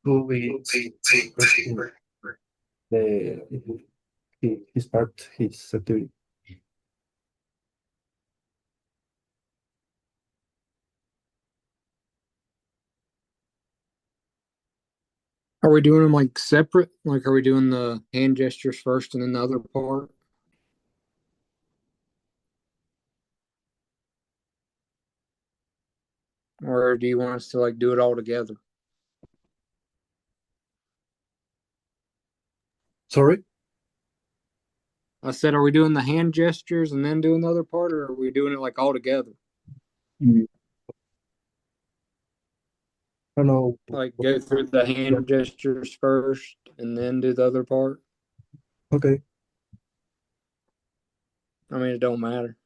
who is requesting the his part, his activity. Are we doing them like separate? Like, are we doing the hand gestures first and then the other part? Or do you want us to like do it all together? Sorry? I said, are we doing the hand gestures and then doing the other part, or are we doing it like all together? Mm, I don't know. Like, go through the hand gestures first and then do the other part? Okay. I mean, it don't matter.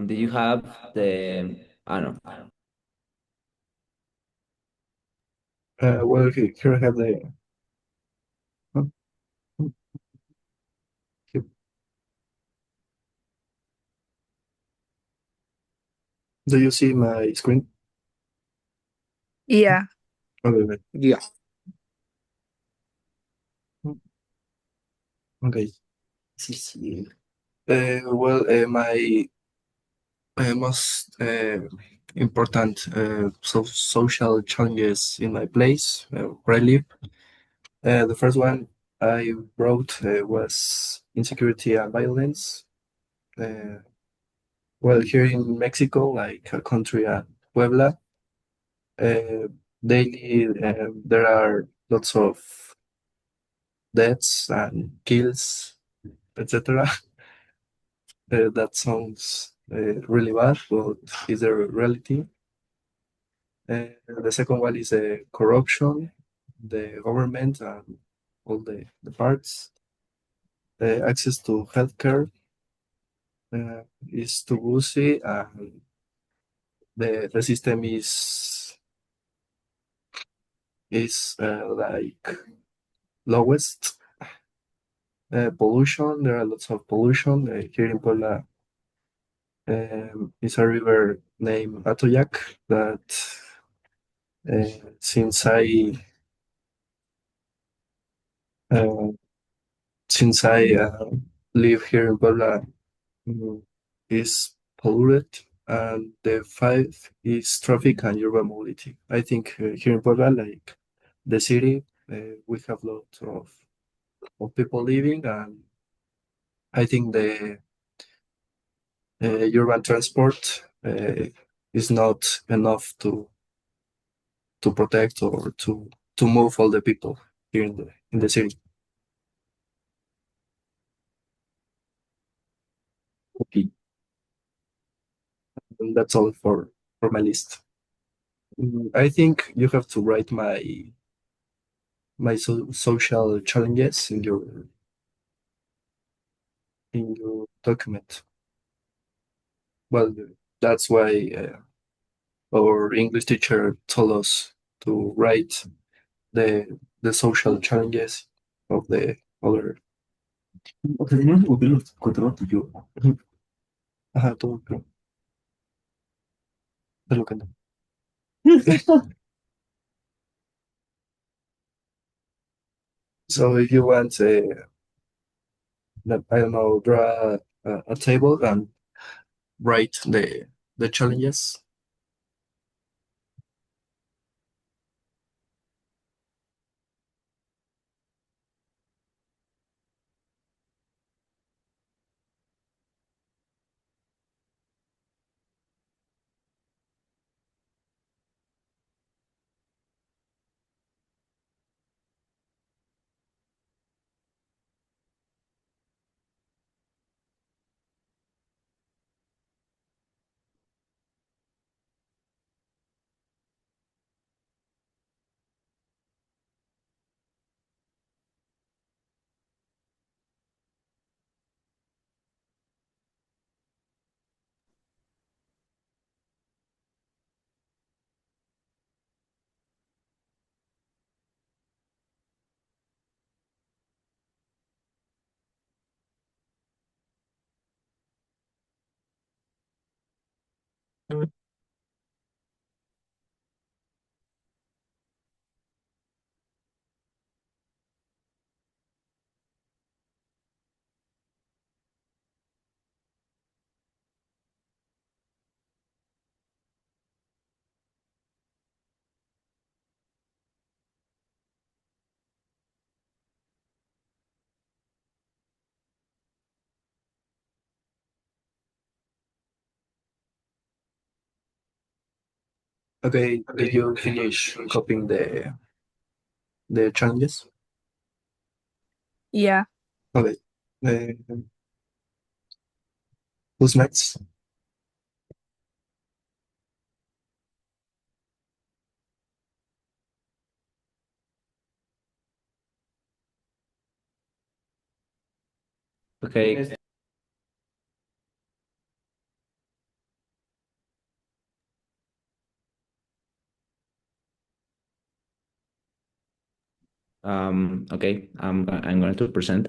Do you have the, I don't know. Well, here I have the. Oh, oh, here. Do you see my screen? Yeah. Okay, wait. Yeah. Okay. Sí. My most important social challenges in my place where I live. The first one I wrote was insecurity and violence. Uh, well, here in Mexico, like a country at Puebla, uh, daily there are lots of deaths and kills, etc. That sounds really bad, but is a reality. The second one is corruption, the government and all the parts. Access to healthcare is too woozy, and the system is like lowest. Pollution, there are lots of pollution. Here in Puebla is a river named Atoyac that since uh, I live here in Puebla, mm, is polluted. And the five is traffic and urban mobility. I think here in Puebla, like the city, we have lots of people living, and I think the urban transport is not enough to protect or to move all the people here in the city. Okay, and that's all for my list. I think you have to write my social challenges in your document. Well, that's why our English teacher told us to write the social challenges of the other. O sea, no se volvió los control tuyo. Ajá, todo, pero es lo que no. So if you want, I don't know, draw a table and write the challenges. Okay, did you finish copying the challenges? Yeah. Okay. Uh, who's next? Okay. Okay. I'm going to present.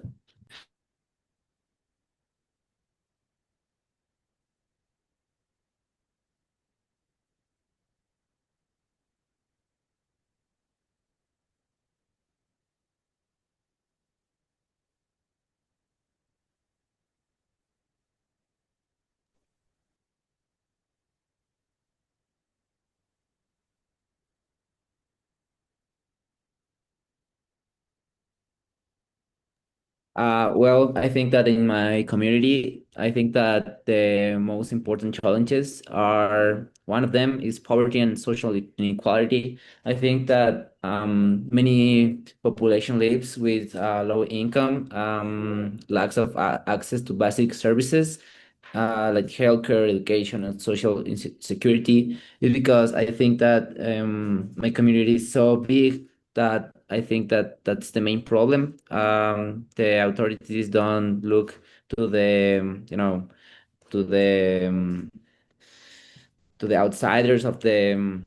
Well, I think that in my community, I think that the most important challenges are one of them is poverty and social inequality. I think that many population lives with low income, lacks of access to basic services like healthcare, education, and social security. Is because I think that my community is so big that I think that that's the main problem. The authorities don't look to the to the to the outsiders of the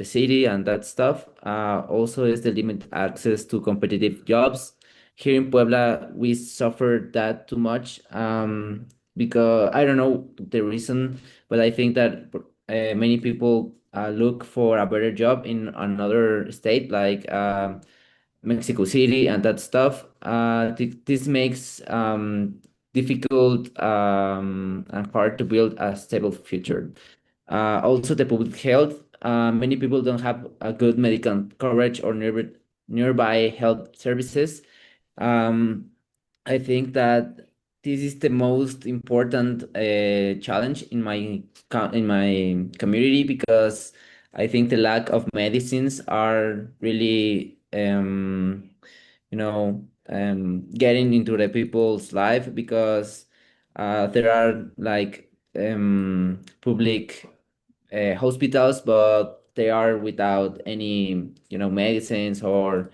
city and that stuff. Also, is the limited access to competitive jobs. Here in Puebla, we suffer that too much because I don't know the reason, but I think that many people look for a better job in another state like Mexico City and that stuff. This makes difficult and hard to build a stable future. Also, the public health. Many people don't have a good medical coverage or nearby health services. Um, I think that this is the most important challenge in in my community because I think the lack of medicines are really getting into the people's life because there are like public hospitals, but they are without any medicines or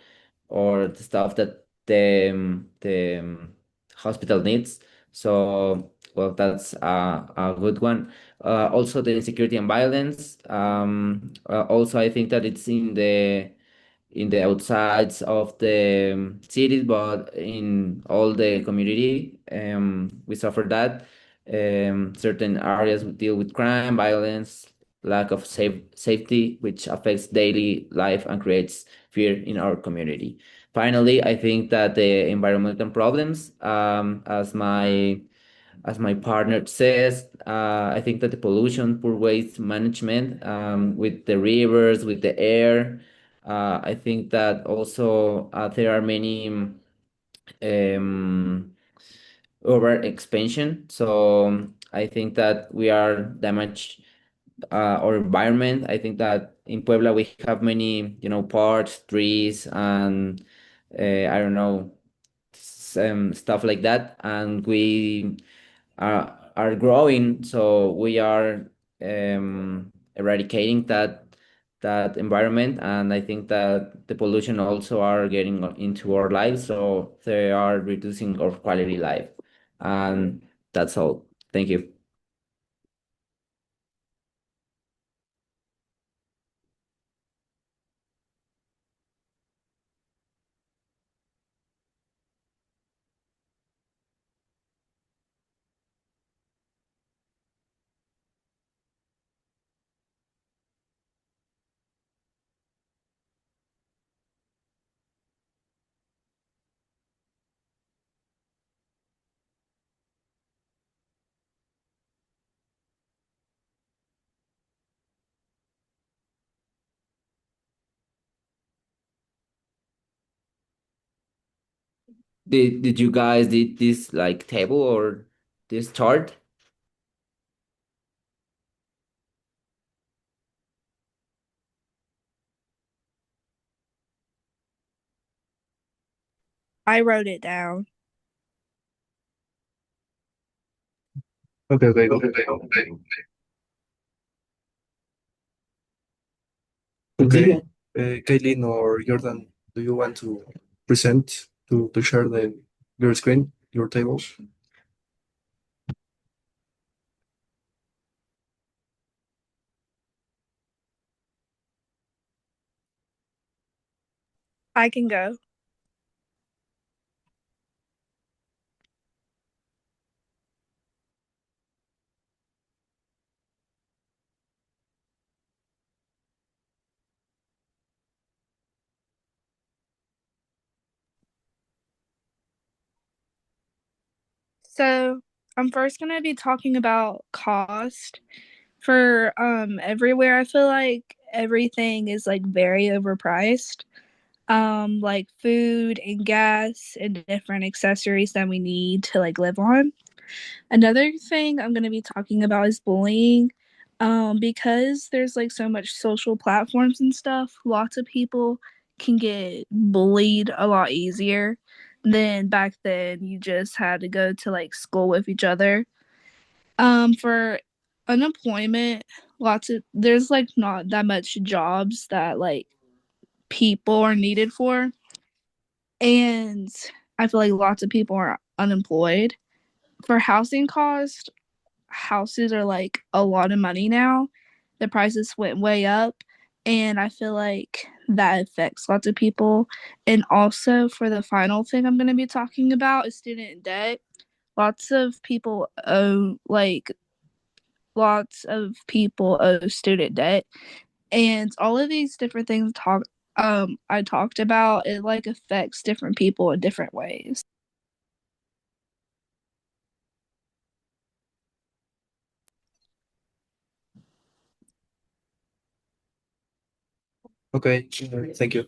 the stuff that the hospital needs. So well, that's a good one. Also, the insecurity and violence. Also, I think that it's in the outsides of the cities, but in all the community, we suffer that. Certain areas deal with crime, violence, lack of safety, which affects daily life and creates fear in our community. Finally, I think that the environmental problems, as my partner says, I think that the pollution, poor waste management, with the rivers, with the air, I think that also there are many over expansion. So I think that we are damaged our environment. I think that in Puebla we have many, parks, trees, and I don't know, stuff like that, and we are growing. So we are eradicating that environment, and I think that the pollution also are getting into our lives, so they are reducing our quality life, and that's all. Thank you. Did you guys did this like table or this chart? I wrote it down. Okay, okay, okay. Okay. Kaylin or Jordan, do you want to present to share your screen, your tables? I can go. So I'm first gonna be talking about cost for everywhere. I feel like everything is like very overpriced. Like food and gas and different accessories that we need to like live on. Another thing I'm going to be talking about is bullying. Because there's like so much social platforms and stuff, lots of people can get bullied a lot easier than back then. You just had to go to like school with each other. For unemployment, lots of there's like not that much jobs that like people are needed for. And I feel like lots of people are unemployed. For housing cost, houses are like a lot of money now. The prices went way up, and I feel like that affects lots of people. And also, for the final thing I'm going to be talking about is student debt. Lots of people owe like lots of people owe student debt, and all of these different things I talked about, it like affects different people in different ways. Okay, thank you.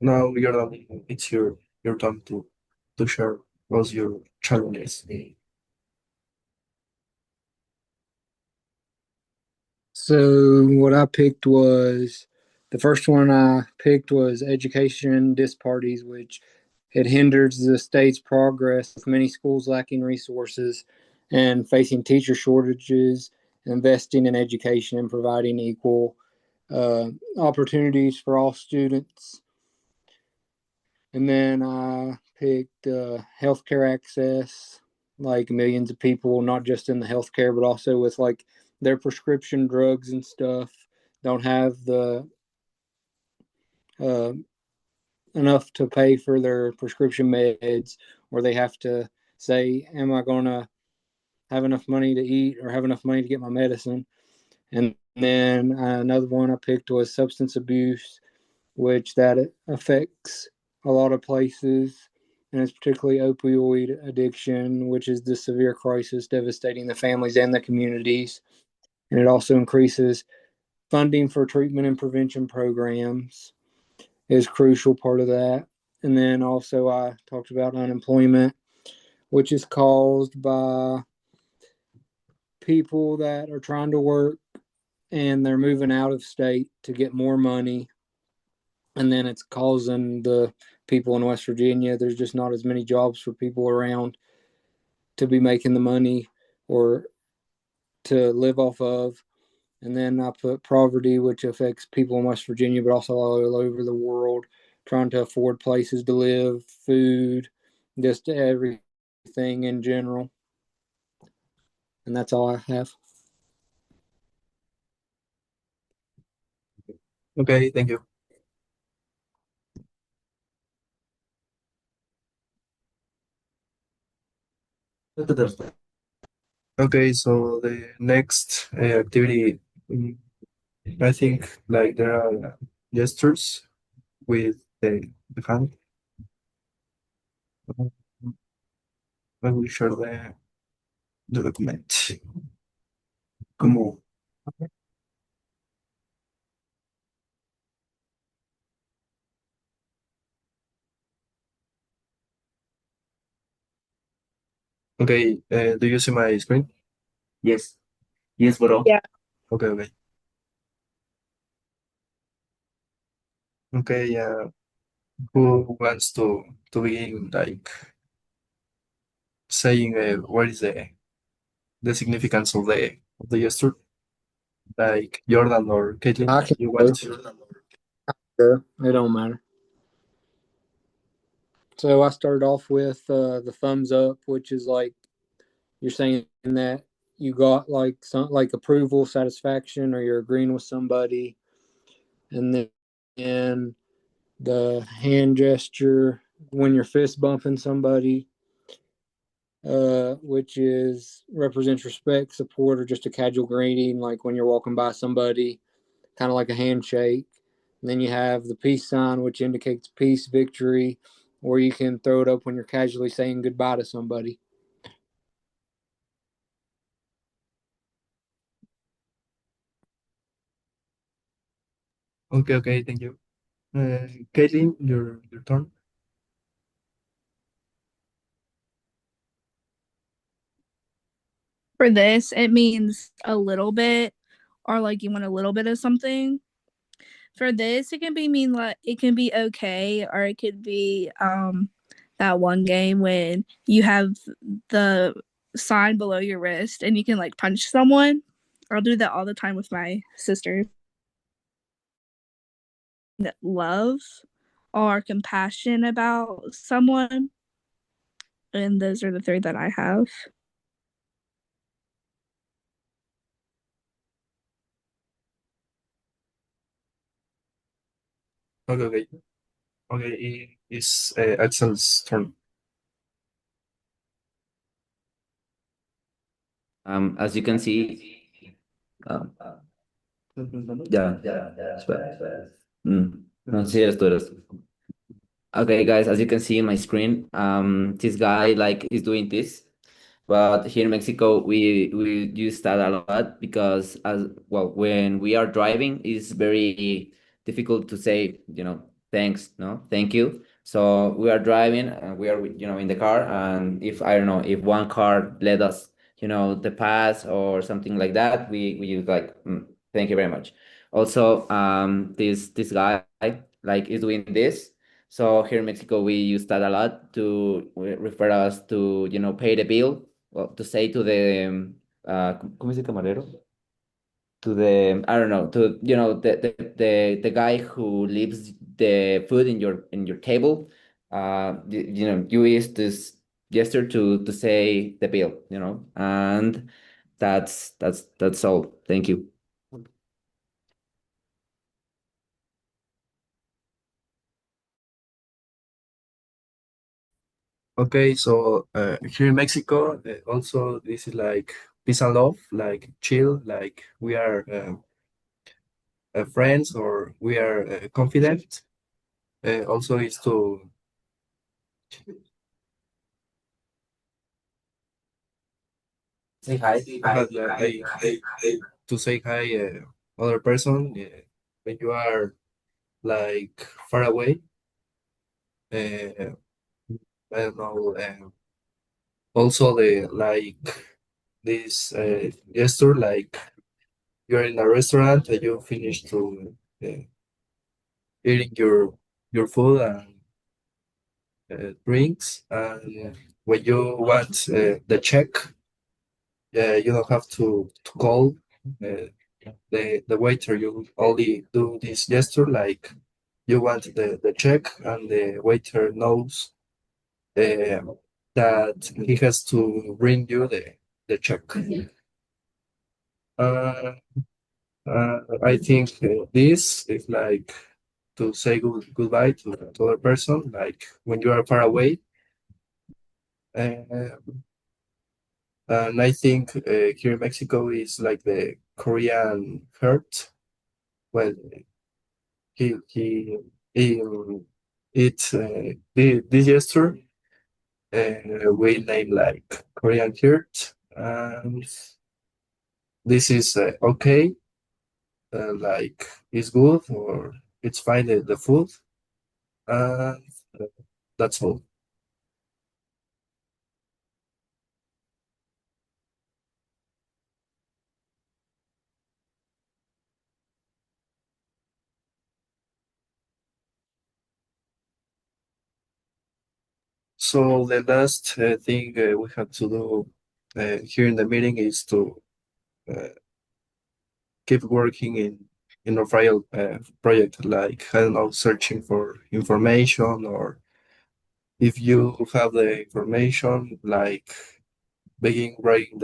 Now, Jordan, it's your turn to share what's your challenges. So what I picked was the first one I picked was education disparities, which it hinders the state's progress with many schools lacking resources and facing teacher shortages, investing in education and providing equal opportunities for all students. And then I picked healthcare access, like millions of people, not just in the healthcare, but also with like their prescription drugs and stuff, don't have the uh, enough to pay for their prescription meds, or they have to say, "Am I going to have enough money to eat or have enough money to get my medicine?" And then another one I picked was substance abuse, which that affects a lot of places, and it's particularly opioid addiction, which is the severe crisis devastating the families and the communities. And it also increases funding for treatment and prevention programs is crucial part of that. And then also I talked about unemployment, which is caused by people that are trying to work and they're moving out of state to get more money, and then it's causing the people in West Virginia, there's just not as many jobs for people around to be making the money or to live off of. And then I put poverty, which affects people in West Virginia, but also all over the world, trying to afford places to live, food, just everything in general. And that's all I have. Okay, thank you. Okay, so the next activity, I think like there are gestures with the hand. I will share the document. Como Okay, do you see my screen? Yes. Yes, bro. Yeah. Okay, okay. Okay, who wants to begin like saying what is the significance of the gesture? Like Jordan or Caitlin, I can you go. want? Sure. It don't matter. So I started off with the thumbs up, which is like you're saying that you got like some like approval, satisfaction, or you're agreeing with somebody, and then the hand gesture when you're fist bumping somebody, which is represents respect, support, or just a casual greeting, like when you're walking by somebody, kind of like a handshake. And then you have the peace sign, which indicates peace, victory, or you can throw it up when you're casually saying goodbye to somebody. Okay, okay, thank you. Caitlin, your turn. For this, it means a little bit or like you want a little bit of something. For this, it can be mean like it can be okay or it could be that one game when you have the sign below your wrist and you can like punch someone. I'll do that all the time with my sister. Love or compassion about someone. And those are the three that I have. Okay, okay, okay. It's Axel's turn. As you can see, um, ya, espera. No sé si eres tú, eres tú. Okay, guys, as you can see in my screen, this guy like is doing this, but here in Mexico we use that a lot because as well when we are driving, it's very difficult to say, thanks, no, thank you. So we are driving and we are, in the car, and if I don't know if one car let us, the pass or something like that, we use like thank you very much. Also, this guy like is doing this. So here in Mexico, we use that a lot to refer us to, pay the bill, well, to say to the, ¿cómo dice camarero? To the, I don't know, to, the guy who leaves the food in your table. You use this gesture to say the bill, and that's all. Thank you. Okay, so here in Mexico, also this is like peace and love, like chill, like we are friends or we are confident. Also is Say hi. yeah, to say hi other person when you are like far away. Uh, I don't know. Also the like this gesture, like you're in a restaurant and you finish to eating your food and drinks, and when you want the check, you don't have to call the waiter. You only do this gesture, like you want the check, and the waiter knows uh, that he has to bring you the check. Uh, I think this is like to say goodbye to other person, like when you are far away. Uh, and I think here in Mexico is like the Korean heart. Well, he it's this gesture we name like Korean heart, and this is okay, like it's good or it's fine the food, and that's all. So the last thing we have to do here in the meeting is to uh, keep working in a real project, like I don't know, searching for information, or if you have the information, like begin writing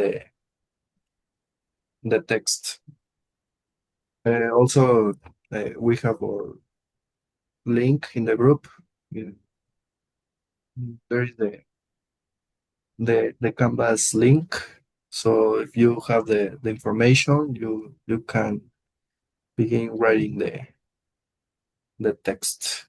the text. Also, we have our link in the group. Yeah, there is the Canvas link. So if you have the information, you can begin writing the text.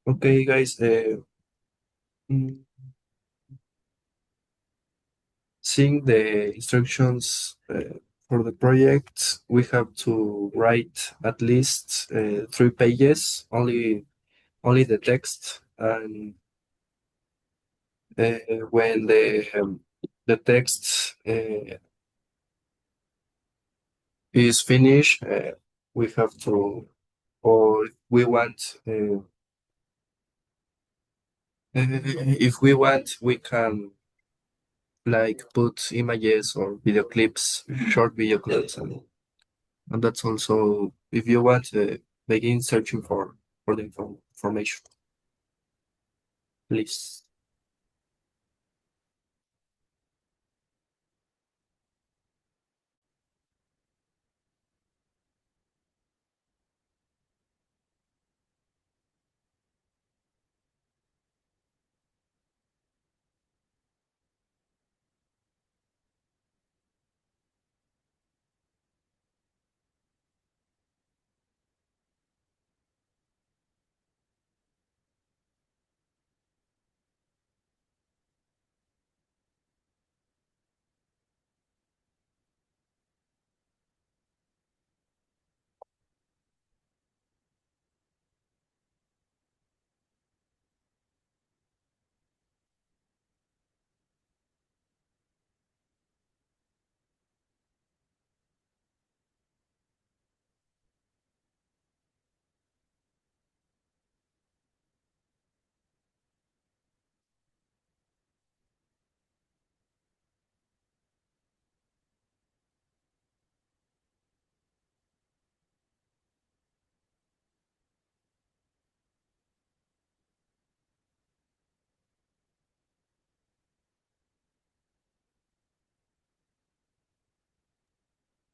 Okay, guys. Mm, Seeing the instructions for the project, we have to write at least 3 pages, only the text, and uh, when the text is finished, we have to, or we want, if we want, we can like put images or video clips, short video clips, and that's also if you want to begin searching for the information, please.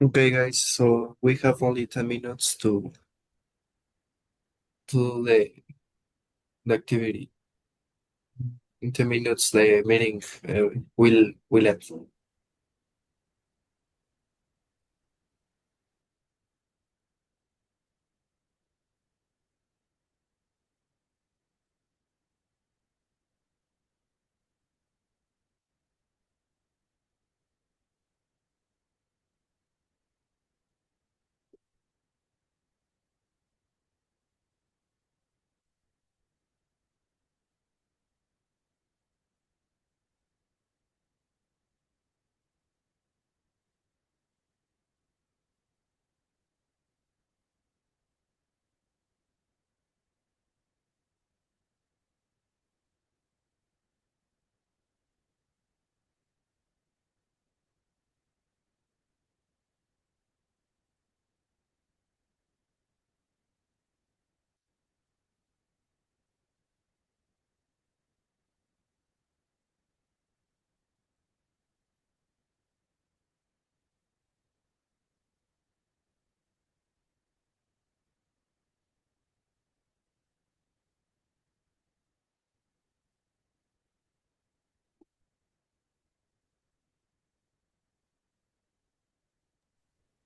Okay, guys, so we have only 10 minutes to the activity. In 10 minutes, the meeting will end.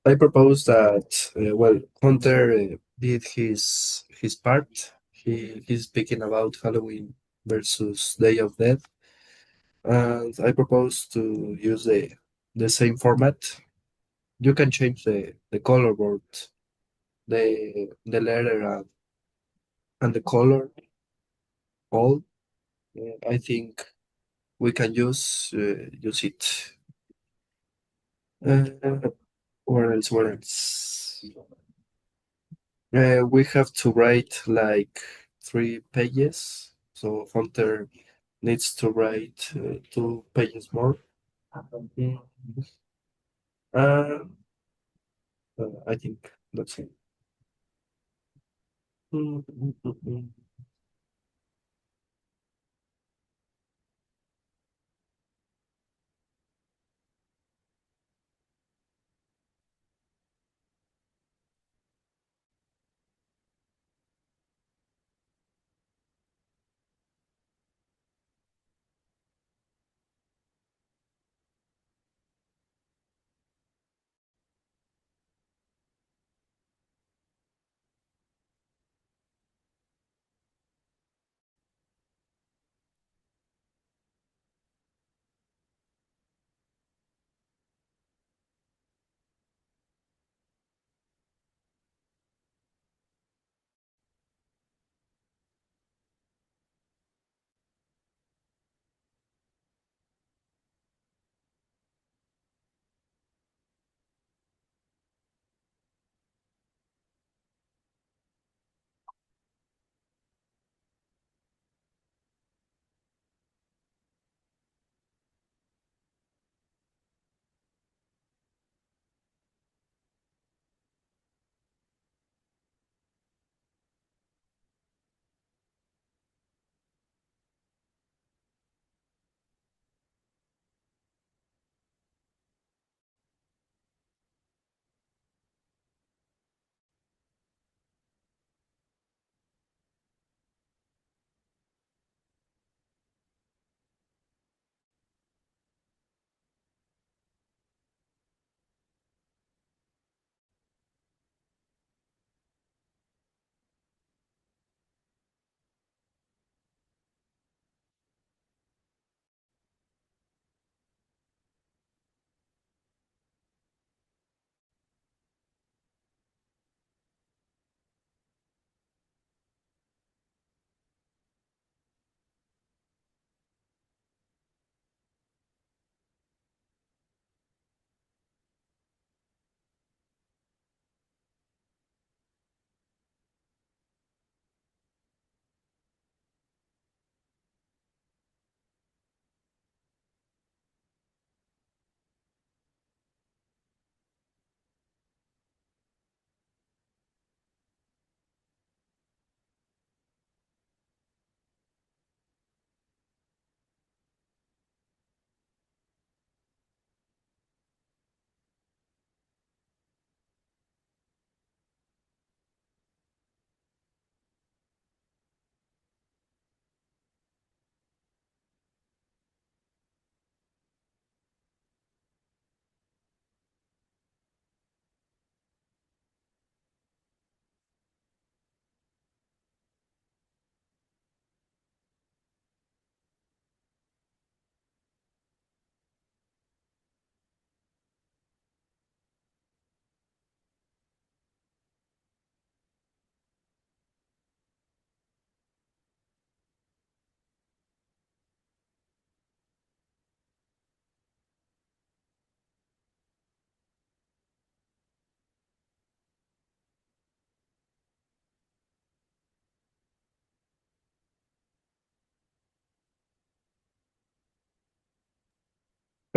I propose that, well, Hunter did his part. He's speaking about Halloween versus Day of Death, and I propose to use the same format. You can change the color board, the letter and the color all. I think we can use it. Uh, what else? What else? We have to write like 3 pages. So Hunter needs to write 2 pages more. Mm. Uh, I think that's it. Mm, mm, mm, mm.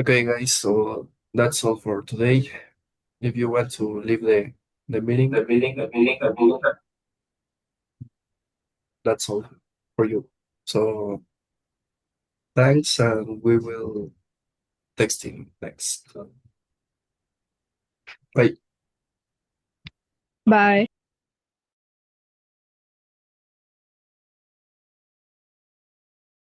Okay, guys, so that's all for today. If you want to leave the meeting, that's all for you. So thanks, and we will texting next. Bye. Bye.